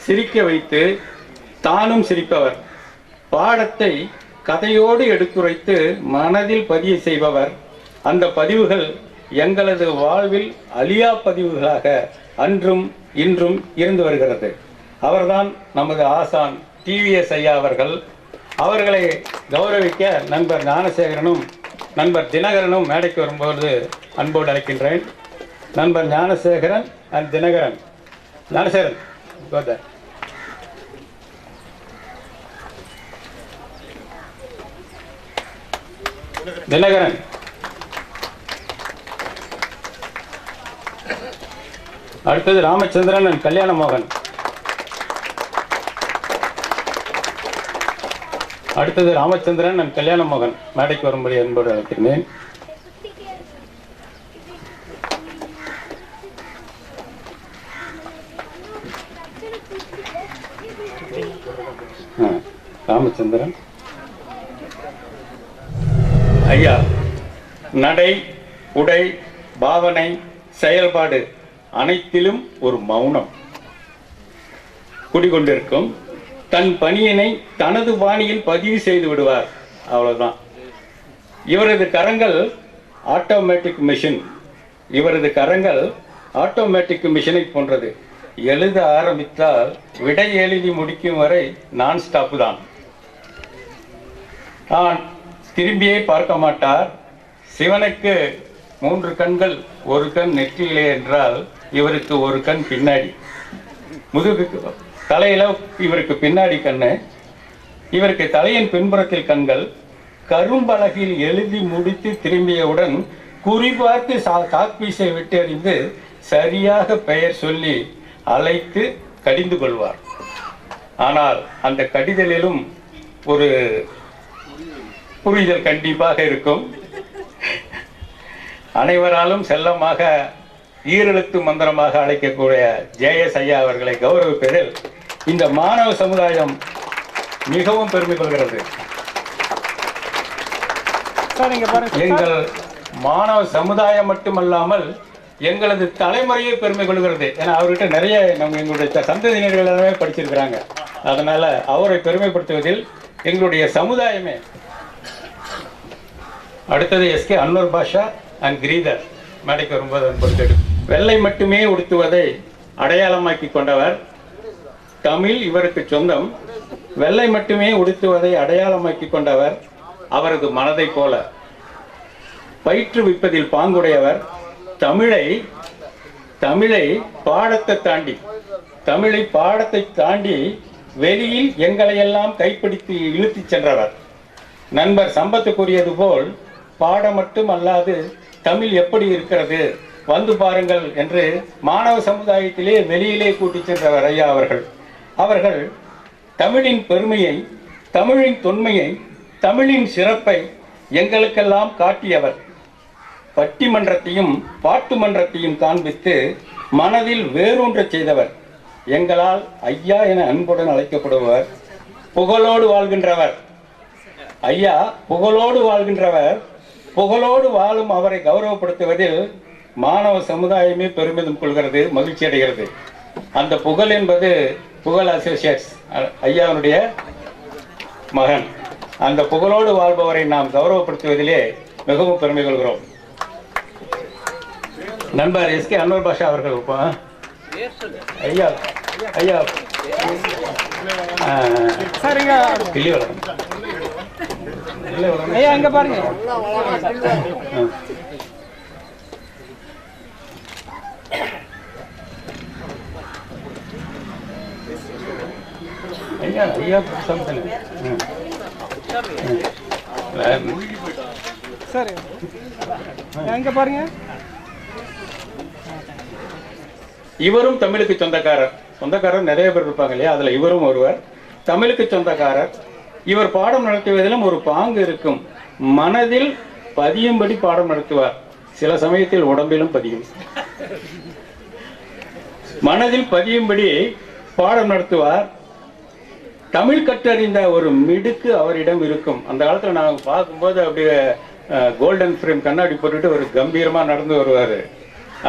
சிரிக்க வைத்து தானும் சிரிப்பவர். பாடத்தை கதையோடு எடுத்துரைத்து மனதில் பதிய செய்பவர். அந்த பதிவுகள் எங்களது வாழ்வில் அழியா பதிவுகளாக அன்றும் இன்றும் இருந்து வருகிறது. அவர்தான் நமது ஆசான் TVS ஐயா அவர்கள். அவர்களை கௌரவிக்க நண்பர் ஞானசேகரனும் நண்பர் தினகரனும் மேடைக்கு வரும்போது அன்போடு அழைக்கின்றேன். நண்பர் ஞானசேகரன் அண்ட் தினகரன். ஞானசேகரன் கோத. தினகரன். அடுத்தது ராமச்சந்திரன் அண்ட் கல்யாணமோகன். அடுத்தது ராமச்சந்திரன் அண்ட் கல்யாணமோகன் மேடைக்கு வரும்படி என்போடு அழைக்கிறேன். ராமச்சந்திரன் ஐயா, நடை, உடை, பாவனை, செயல்பாடு அனைத்திலும் ஒரு மௌனம் குடிகொண்டிருக்கும். தன் பணியினை தனது பாணியில் பதிவு செய்து விடுவார். அவ்வளவுதான். இவரது கரங்கள் ஆட்டோமேட்டிக் மிஷின். இவரது கரங்கள் ஆட்டோமேட்டிக் மிஷினை போன்றது. எழுத ஆரம்பித்தால் விடை எழுதி முடிக்கும் வரை நான் ஸ்டாப் தான். நான் திரும்பியே பார்க்க மாட்டார். சிவனுக்கு 3 கண்கள், ஒரு கண் நெற்றியிலே என்றால் இவருக்கு ஒரு கண் பின்னாடி, முதுகு தலையில இவருக்கு பின்னாடி கண்ணு, இவருக்கு தலையின் பின்புறத்தில் கண்கள். கரும்பலகில் எழுதி முடித்து திரும்பியவுடன் குறிபார்த்து காக்பீஸை விட்டு அறிந்து சரியாக பெயர் சொல்லி அழைத்து கடிந்து கொள்வார். ஆனால் அந்த கடிதலிலும் ஒரு புரிதல் கண்டிப்பாக இருக்கும். அனைவராலும் செல்லமாக ஈரெழுத்து மந்திரமாக அழைக்கக்கூடிய JS ஐயா அவர்களை கௌரவிப்பதில் இந்த மாணவ சமுதாயம் மிகவும் பெருமை கொள்கிறது. எங்கள் மாணவ சமுதாயம் மட்டுமல்லாமல் எங்களது தலைமுறையை பெருமை கொள்கிறது. ஏன்னா அவர்கிட்ட நிறைய எங்களுடைய சந்ததியினர்கள் எல்லாமே படிச்சிருக்கிறாங்க. அதனால அவரை பெருமைப்படுத்துவதில் எங்களுடைய சமுதாயமே. அடுத்தது SK அன்வர் பாஷா அண்ட் கிரீதர் மேடைக்கு வரும்போது பொறுத்தெடு. வெள்ளை மட்டுமே உடுத்துவதை அடையாளமாக்கி கொண்டவர். தமிழ் இவருக்கு சொந்தம். வெள்ளை மட்டுமே உடுத்துவதை அடையாளமாக்கி கொண்டவர். அவரது மனதை போல பயிற்றுவிப்பதில் பாங்குடையவர். தமிழை பாடத்தை தாண்டி வெளியில் எங்களையெல்லாம் கைப்பிடித்து இழுத்துச் சென்றவர். நண்பர் சம்பத்து கூறியது போல் பாடம் மட்டும் அல்லாது தமிழ் எப்படி இருக்கிறது வந்து பாருங்கள் என்று மாணவ சமுதாயத்திலே வெளியிலே கூட்டிச் சென்றவர் ஐயா அவர்கள் தமிழின் பெருமையை, தமிழின் தொன்மையை, தமிழின் சிறப்பை எங்களுக்கெல்லாம் காட்டியவர். பட்டிமன்றத்தையும் பாட்டு மன்றத்தையும் காண்பித்து மனதில் வேரூன்றச் செய்தவர். எங்களால் ஐயா என அன்புடன் அழைக்கப்படுபவர். புகழோடு வாழ்கின்றவர். ஐயா புகழோடு வாழ்கின்றவர், புகழோடு வாழும் அவரை கௌரவப்படுத்துவதில் மாணவ சமுதாயமே பெருமிதம் கொள்கிறது, மகிழ்ச்சி அடைகிறது. அந்த புகழ் என்பது புகழ் அசோசியேட்ஸ் ஐயாவுடைய மகன். அந்த புகழோடு வாழ்பவரை நாம் கௌரவப்படுத்துவதிலே மிகவும் பெருமை கொள்கிறோம். நண்பர் எஸ்கே அன்வர் பாஷா அவர்கள் ஐயா ஐயா ஐயா இங்க பாருங்க. ஐயா ஐயா சரி எங்க பாருங்க. இவரும் தமிழுக்கு சொந்தக்காரர் நிறைய பேர் இருப்பாங்க இல்லையா, அதுல இவரும் ஒருவர். தமிழுக்கு சொந்தக்காரர். இவர் பாடம் நடத்துவதிலும் ஒரு பாங்கு இருக்கும். மனதில் பதியும்படி பாடம் நடத்துவார், சில சமயத்தில் உடம்பிலும் பதியும். மனதில் பதியும்படி பாடம் நடத்துவார். தமிழ் கற்றறிந்த ஒரு மிடுக்கு அவரிடம் இருக்கும். அந்த காலத்துல நாங்கள் பார்க்கும்போது அப்படியே கோல்டன் ஃப்ரேம் கண்ணாடி போட்டுட்டு ஒரு கம்பீரமா நடந்து வருவாரு.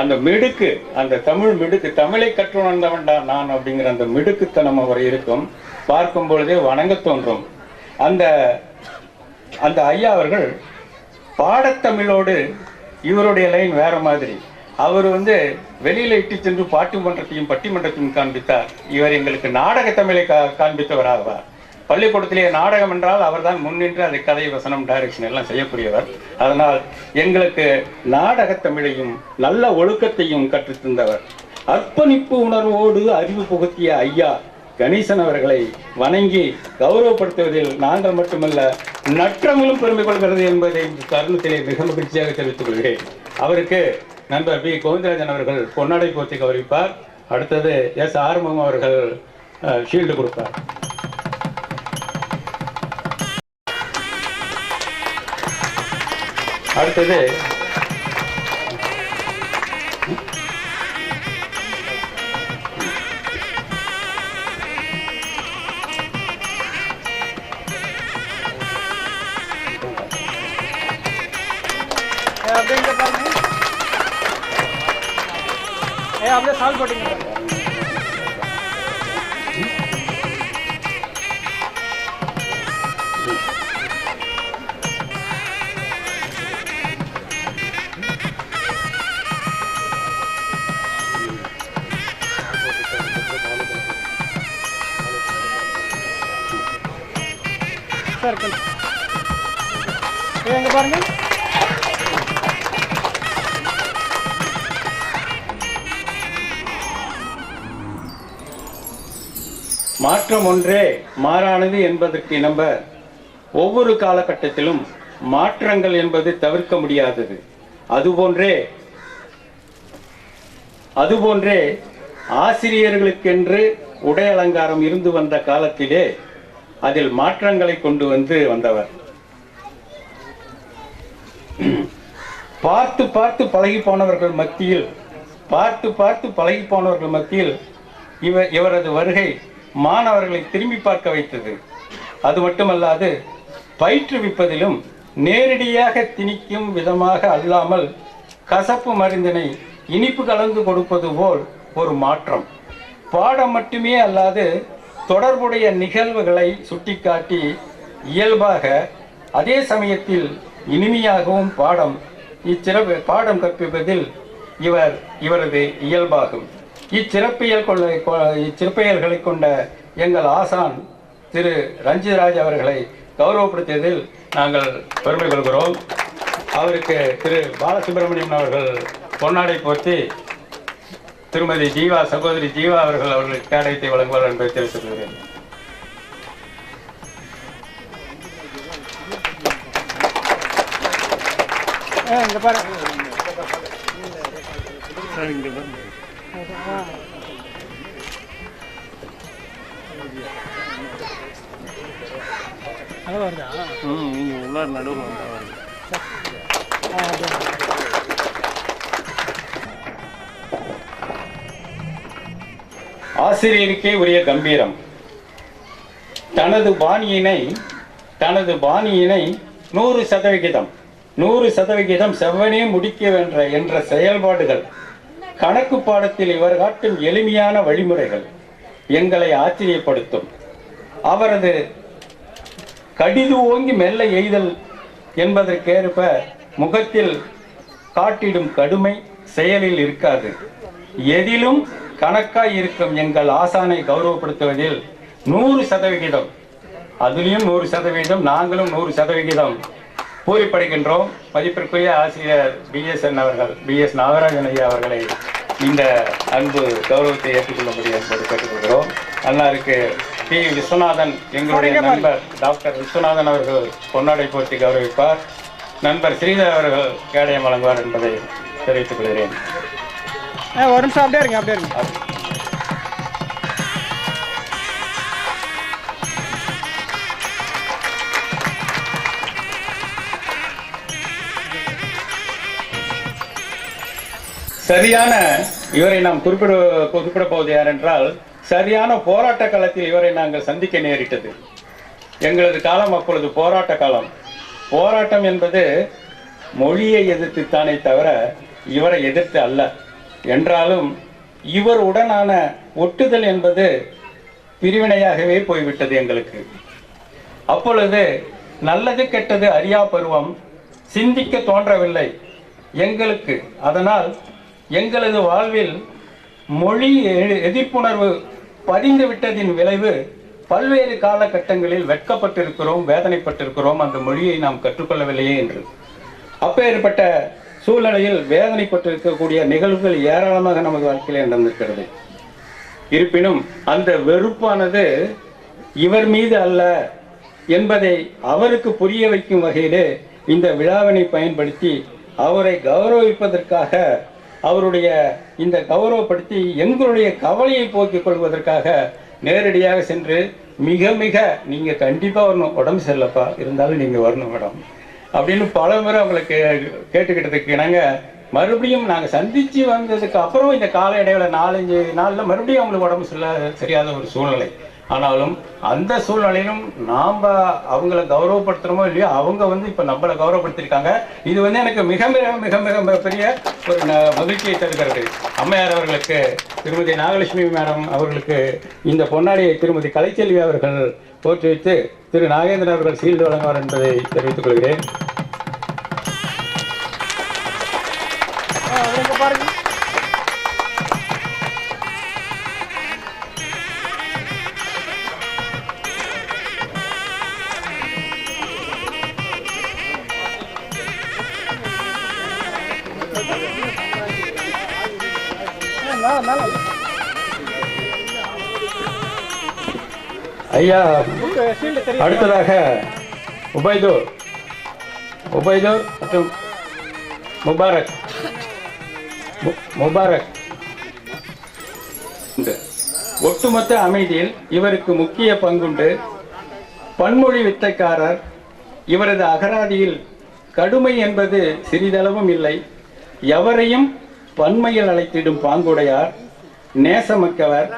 அந்த மிடுக்கு, அந்த தமிழ் மிடுக்கு, தமிழை கற்றுணர்ந்தவன்டா நான் அப்படிங்கிற அந்த மிடுக்குத்தனம் அவர் இருக்கும். பார்க்கும் பொழுதே வணங்க தோன்றும். அந்த அந்த ஐயா அவர்கள் பாடத்தமிழோடு இவருடைய லைன் வேற மாதிரி. அவர் வெளியில இட்டு சென்று பாட்டு மன்றத்தையும் பட்டிமன்றத்தையும் காண்பித்தார். இவர் எங்களுக்கு நாடக தமிழை காண்பித்தவராவார். பள்ளிக்கூடத்திலே நாடகம் என்றால் அவர்தான் முன்னின்று அதை கதை வசனம் டைரக்ஷன் எல்லாம் செய்யக்கூடியவர். அதனால் எங்களுக்கு நாடக தமிழையும் நல்ல ஒழுக்கத்தையும் கற்றுத்தந்தவர். அர்ப்பணிப்பு உணர்வோடு அறிவு புகுத்திய ஐயா கணேசன் அவர்களை வணங்கி கௌரவப்படுத்துவதில் நாங்கள் மட்டுமல்ல நற்றமிழும் பெருமை கொள்கிறது என்பதை தருணத்திலே மிக மகிழ்ச்சியாக தெரிவித்துக் கொள்கிறேன். அவருக்கு நண்பர் பி கோவிந்தராஜன் அவர்கள் பொன்னாடை போர்த்தி கௌரவிப்பார். அடுத்தது எஸ் ஆறுமுகம் அவர்கள் ஷீல்டு கொடுப்பார். அடுத்தது அப்படியே சால்வ் போட்டீங்க. சர்க்கிள் எங்க பாருங்க. மாற்றம் ஒன்றே மாறானது என்பதற்கு இணங்க ஒவ்வொரு காலகட்டத்திலும் மாற்றங்கள் என்பது தவிர்க்க முடியாதது. அதுபோன்றே ஆசிரியர்களுக்கென்று உடை அலங்காரம் இருந்து வந்த காலத்திலே அதில் மாற்றங்களை கொண்டு வந்தவர். பார்த்து பார்த்து பழகி போனவர்கள் மத்தியில் இவரது வருகை மாணவர்களை திரும்பி பார்க்க வைத்தது. அது மட்டுமல்லாது பயிற்றுவிப்பதிலும் நேரடியாக திணிக்கும் விதமாக அல்லாமல் கசப்பு மருந்தினை இனிப்பு கலந்து கொடுப்பது போல் ஒரு மாற்றம். பாடம் மட்டுமே அல்லாது தொடர்புடைய நிகழ்வுகளை சுட்டிக்காட்டி இயல்பாக அதே சமயத்தில் இனிமையாகவும் பாடம் கற்பிப்பதில் இவரது இயல்பாகும். இச்சிறப்பியல்களை கொண்ட எங்கள் ஆசான் திரு ரஞ்சித்ராஜ் அவர்களை கௌரவப்படுத்தியதில் நாங்கள் பெருமை கொள்கிறோம். அவருக்கு திரு பாலசுப்ரமணியம் அவர்கள் பொன்னாடை போர்த்தி திருமதி ஜீவா, சகோதரி ஜீவா அவர்களுக்கு கேடயத்தை வழங்குவார் என்பதை தெரிவித்துக் கொள்கிறேன். இங்க பாருங்க. நீங்க உள்ளார் நடுவில் ஆசிரியருக்கே உரிய கம்பீரம். தனது பாணியினை தனது பாணியினை 100% செவ்வனே முடிக்க என்ற செயல்பாடுகள், கணக்கு பாடத்தில் இவர் காட்டும் எளிமையான வழிமுறைகள் எங்களை ஆச்சரியப்படுத்தும். அவரது கடிது ஓங்கி மெல்ல எய்தல் என்பதற்கேற்ப முகத்தில் காட்டிடும் கடுமை செயலில் இருக்காது. எதிலும் கணக்காய் இருக்கும் எங்கள் ஆசானை கௌரவப்படுத்துவதில் 100%, அதுலேயும் 100%, நாங்களும் 100% பூரிப்படைகின்றோம். மதிப்பிற்குரிய ஆசிரியர் BS நாகராஜன் ஐயா அவர்களை இந்த அன்பு கௌரவத்தை ஏற்றுக்கொள்ளும்படி என்பது கேட்டுக்கொள்கிறோம். அண்ணாருக்கு P. விஸ்வநாதன், எங்களுடைய நண்பர் டாக்டர் விஸ்வநாதன் அவர்கள் பொன்னாடை போர்த்தி கௌரவிப்பார். நண்பர் ஸ்ரீதர் அவர்கள் கேடயம் வழங்குவார் என்பதை தெரிவித்துக் கொள்கிறேன். ஒரு நிமிஷம் அப்படியே இருங்க, அப்படியே இருங்க. சரியான இவரை நாம் குறிப்பிட போவது யார் என்றால், சரியான போராட்ட காலத்தில் இவரை நாங்கள் சந்திக்க நேரிட்டது. எங்களது காலம் அப்பொழுது போராட்ட காலம். போராட்டம் என்பது மொழியை எதிர்த்துத்தானே தவிர இவரை எதிர்த்து அல்ல. என்றாலும் இவர் உடனான ஒட்டுதல் என்பது பிரிவினையாகவே போய்விட்டது எங்களுக்கு. அப்பொழுது நல்லது கெட்டது அறியா பருவம், சிந்திக்க தோன்றவில்லை எங்களுக்கு. அதனால் எங்களது வாழ்வில் மொழி எதிர்ப்புணர்வு பதிந்து விட்டதின் விளைவு பல்வேறு காலகட்டங்களில் வெட்கப்பட்டிருக்கிறோம், வேதனைப்பட்டிருக்கிறோம், அந்த மொழியை நாம் கற்றுக்கொள்ளவில்லையே என்று. அப்பேற்பட்ட சூழ்நிலையில் வேதனைப்பட்டிருக்கக்கூடிய நிகழ்வுகள் ஏராளமாக நமது வாழ்க்கையில் நடந்திருக்கிறது. இருப்பினும் அந்த வெறுப்பானது இவர் மீது அல்ல என்பதை அவருக்கு புரிய வைக்கும் வகையிலே இந்த விழாவினை பயன்படுத்தி அவரை கௌரவிப்பதற்காக, அவருடைய இந்த கௌரவப்படுத்தி எங்களுடைய கவலையை போக்கிக் கொள்வதற்காக நேரடியாக சென்று மிக மிக நீங்கள் கண்டிப்பாக வரணும், உடம்பு சரியில்லப்பா, இருந்தாலும் நீங்கள் வரணும் மேடம் அப்படின்னு பல முறை அவங்களுக்கு கேட்டுக்கிட்டதுக்கு இணங்க மறுபடியும் நாங்கள் சந்தித்து வந்ததுக்கு அப்புறம் இந்த கால இடையில 4-5 நாளில் மறுபடியும் அவங்களுக்கு உடம்பு சரியாத ஒரு சூழ்நிலை. ஆனாலும் அந்த சூழ்நிலையிலும் நாம் அவங்கள கௌரவப்படுத்துகிறோமோ இல்லையோ, அவங்க இப்போ நம்மளை கௌரவப்படுத்தியிருக்காங்க. இது எனக்கு மிக மிக மிக மிக பெரிய ஒரு மகிழ்ச்சியை தருகிறது. அம்மையார் அவர்களுக்கு, திருமதி நாகலட்சுமி மேடம் அவர்களுக்கு இந்த பொன்னாடியை திருமதி கலைச்செல்வி அவர்கள் தோற்றுவித்து திரு நாகேந்திரன் அவர்கள் சீல்டு வழங்குவார் என்பதை தெரிவித்துக் கொள்கிறேன். பாருங்க. ஐயா, அடுத்ததாக உபைதூர் மற்றும் முபாரக் ஒட்டுமொத்த அமைதியில் இவருக்கு முக்கிய பங்குண்டு. பன்மொழி வித்தைக்காரர். இவரது அகராதியில் கடுமை என்பது சிறிதளவும் இல்லை. எவரையும் பன்மையில் அழைத்திடும் பாங்குடையார், நேசமிக்கவர்,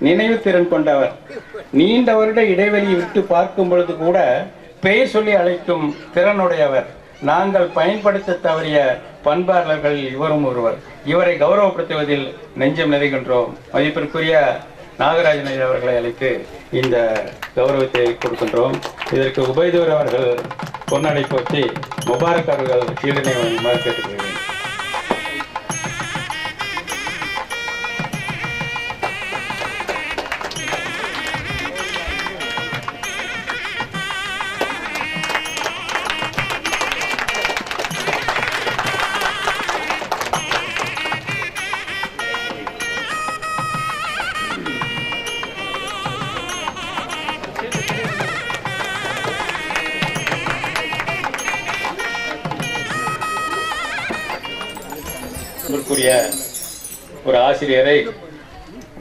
நினைவு திறன் கொண்டவர். நீண்ட வருட இடைவெளி விட்டு பார்க்கும் பொழுது கூட பெயர் சொல்லி அழைக்கும் திறனுடையவர். நாங்கள் பயன்படுத்த தவறிய பண்பாளர்கள் இவரும் ஒருவர். இவரை கௌரவப்படுத்துவதில் நெஞ்சம் நிறைகின்றோம். மதிப்பிற்குரிய நாகராஜன் அவர்களை அழைத்து இந்த கௌரவத்தை கொடுக்கின்றோம். இதற்கு உபைதூர் அவர்கள் பொன்னடை போற்றி முபாரக் அவர்கள் கீழனை வழங்குமாறு கேட்டுக்கொள்கிறேன். ஒரு ஆசிரியரை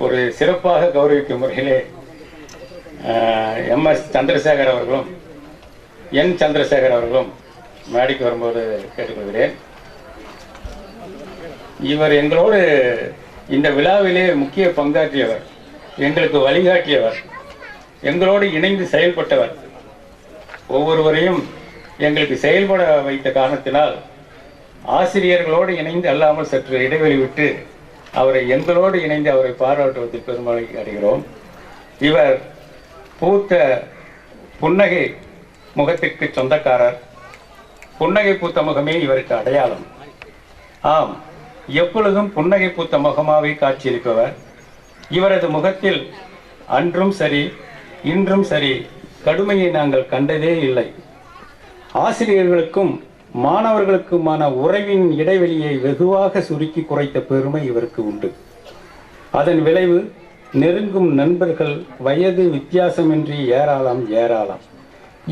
ஒரு சிறப்பாக கௌரவிக்கும் முறையிலே MS சந்திரசேகர் அவர்களும் N சந்திரசேகர் அவர்களும் மேடைக்கு வரும்போது கேட்டுக்கொள்கிறேன். இவர் எங்களோடு இந்த விழாவிலே முக்கிய பங்காற்றியவர், எங்களுக்கு வழிகாட்டியவர், எங்களோடு இணைந்து செயல்பட்டவர். ஒவ்வொருவரையும் எங்களுக்கு செயல்பட வைத்த காரணத்தினால் ஆசிரியர்களோடு இணைந்து அல்லாமல் சற்று இடைவெளி விட்டு அவரை எங்களோடு இணைந்து அவரை பாராட்டுவதில் பெருமளை அடைகிறோம். இவர் பூத்த புன்னகை முகத்திற்கு சொந்தக்காரர். புன்னகை பூத்த முகமே இவருக்கு அடையாளம். ஆம், எப்பொழுதும் புன்னகை பூத்த முகமாகவே காட்சியளிப்பவர். இவரது முகத்தில் அன்றும் சரி இன்றும் சரி கடுமையை நாங்கள் கண்டதே இல்லை. ஆசிரியர்களுக்கும் மாணவர்களுக்குமான உறவின் இடைவெளியை வெகுவாக சுருக்கி குறைத்த பெருமை இவருக்கு உண்டு. அதன் விளைவு நெருங்கும் நண்பர்கள் வயது வித்தியாசமின்றி ஏராளம் ஏராளம்.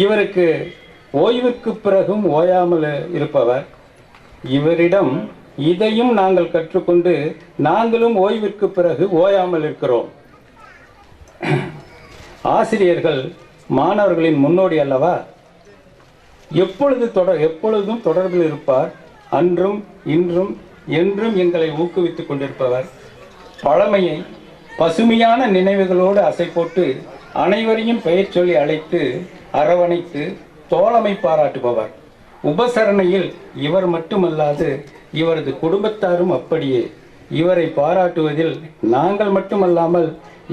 இவருக்கு ஓய்வுக்கு பிறகும் ஓயாமல் இருப்பவர். இவரிடம் இதையும் நாங்கள் கற்றுக்கொண்டு நாங்களும் ஓய்விற்கு பிறகு ஓயாமல் இருக்கிறோம். ஆசிரியர்கள் மாணவர்களின் முன்னோடி அல்லவா? எப்பொழுதும் தொடர்பில் இருப்பார். அன்றும் இன்றும் என்றும் எங்களை ஊக்குவித்துக் கொண்டிருப்பவர். பழமையை பசுமையான நினைவுகளோடு அசை போட்டு அனைவரையும் பெயர் சொல்லி அழைத்து அரவணைத்து தோழமை பாராட்டுபவர். உபசரணையில் இவர் மட்டுமல்லாது இவரது குடும்பத்தாரும் அப்படியே. இவரை பாராட்டுவதில் நாங்கள் மட்டுமல்லாமல்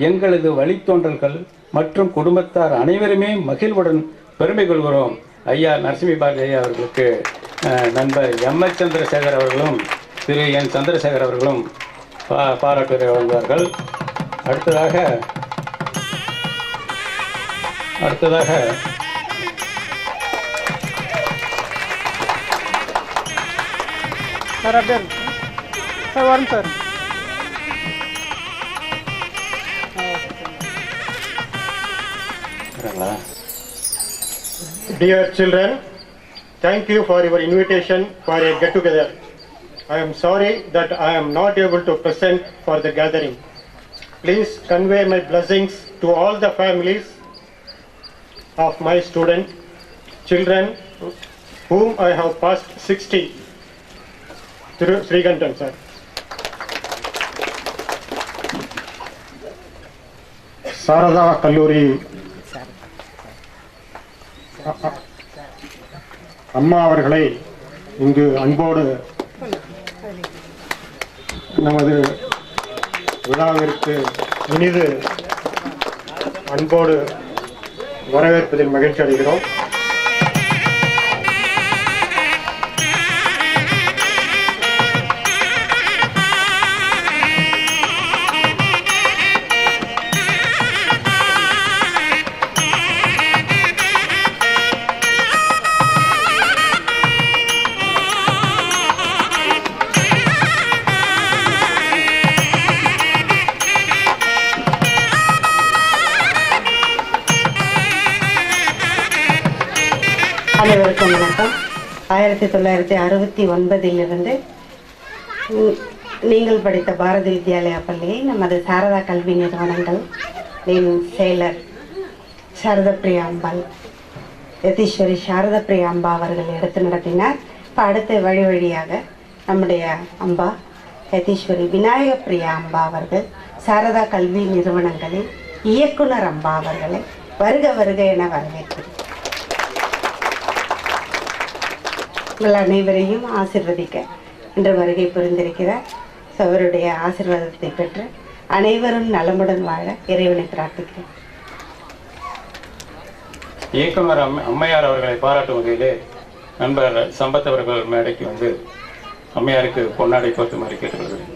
எங்களது வழித்தோன்றல்கள் மற்றும் குடும்பத்தார் அனைவருமே மகிழ்வுடன் பெருமை கொள்கிறோம். ஐயா நரசிம்ம பாரதி ஐயா அவர்களுக்கு நண்பர் எம்.எச். சந்திரசேகர் அவர்களும் திரு என் சந்திரசேகர் அவர்களும் பாராட்டுரை வழங்குவார்கள். அடுத்ததாக சார் அப்படியே இருக்கு சார். வரும் sir. Dear children, thank you for your invitation for a get-together. I am sorry that I am not able to present for the gathering. Please convey my blessings to all the families of my student children whom I have passed 60 through Srikantan sir. Sarada Kalluri அம்மா அவர்களை இங்கு அன்போடு நமது விழாவிற்கு இனிது அன்போடு வரவேற்பதில் மகிழ்ச்சி அடைகிறோம். அனைவருக்கும் வணக்கம். 1969 நீங்கள் படித்த பாரதி வித்யாலயா பள்ளியை நமது சாரதா கல்வி நிறுவனங்கள் செயலர் சாரதப்பிரியா அம்பாள் யதீஸ்வரி சாரதப்பிரியா அம்பா அவர்கள் எடுத்து நடத்தினார். இப்போ அடுத்த வழியாக நம்முடைய அம்பா யதீஸ்வரி விநாயக பிரியா அம்பா அவர்கள் சாரதா கல்வி நிறுவனங்களின் இயக்குனர் அம்பா அவர்களை வருக வருக என வரவேற்கிறேன். உங்கள் அனைவரையும் ஆசிர்வதிக்க இன்று வருகை புரிந்திருக்கிறார். அவருடைய ஆசீர்வாதத்தை பெற்று அனைவரும் நலமுடன் வாழ இறைவனை பிரார்த்திக்கிறேன். இயக்குனர் அம்மையார் அவர்களை பாராட்டும் வகையிலே நண்பர் சம்பத் அவர்கள் மேடைக்கு வந்து அம்மையாருக்கு பொன்னாடை போர்த்துமாறு கேட்டுக்கொள்கிறேன்.